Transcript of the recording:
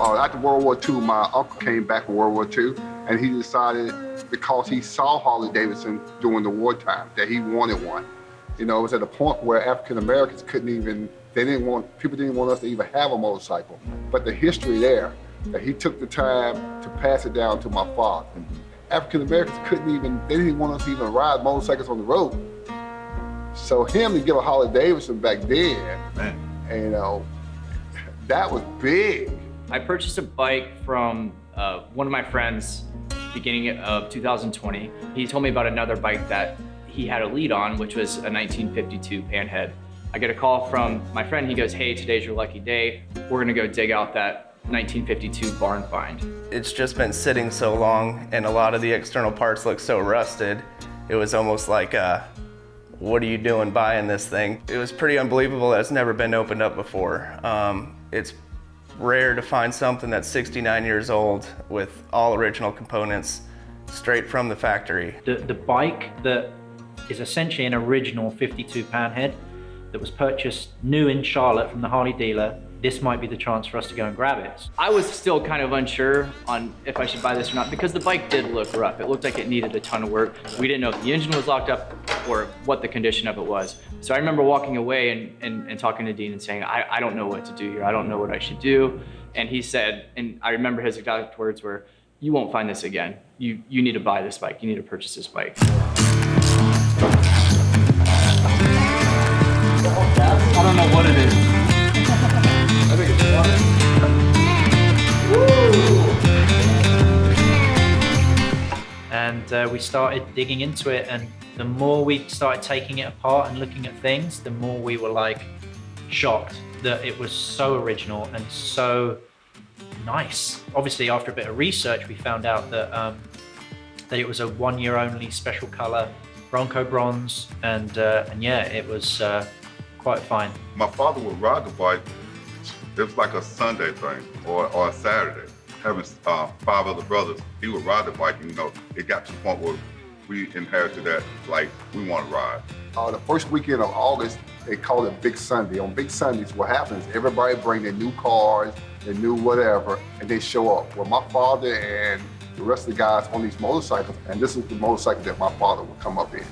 After World War II, my uncle came back from World War II, and he decided, because he saw Harley-Davidson during the wartime, that he wanted one. You know, it was at a point where African Americans couldn't even, people didn't want us to even have a motorcycle. But the history there, that he took the time to pass it down to my father. African Americans they didn't want us to even ride motorcycles on the road. So him to get a Harley-Davidson back then, and, you know, that was big. I purchased a bike from one of my friends beginning of 2020. He told me about another bike that he had a lead on, which was a 1952 Panhead. I get a call from my friend. He goes, "Hey, today's your lucky day. We're gonna go dig out that 1952 barn find." It's just been sitting so long, and a lot of the external parts look so rusted. It was almost like, what are you doing buying this thing? It was pretty unbelievable that it's never been opened up before. It's rare to find something that's 69 years old with all original components straight from the factory. The bike that is essentially an original 52 Panhead that was purchased new in Charlotte from the Harley dealer. This might be the chance for us to go and grab it. I was still kind of unsure on if I should buy this or not, because the bike did look rough. It looked like it needed a ton of work. We didn't know if the engine was locked up or what the condition of it was. So I remember walking away and talking to Dean and saying, I don't know what to do here. I don't know what I should do. And he said, and I remember his exact words were, "You won't find this again. You need to buy this bike. You need to purchase this bike." I don't know what it is. I think it's fun. And we started digging into it, and the more we started taking it apart and looking at things, the more we were like shocked that it was so original and so nice. Obviously, after a bit of research, we found out that that it was a 1 year only special color Bronco Bronze, and yeah, it was quite fine. My father would ride the bike. It was like a Sunday thing or a Saturday. Having 5 other brothers, he would ride the bike, and you know, it got to the point where we inherited that, like, we want to ride. The first weekend of August, they call it Big Sunday. On Big Sundays, what happens is everybody bring their new cars, their new whatever, and they show up. Well, my father and the rest of the guys on these motorcycles, and this is the motorcycle that my father would come up in.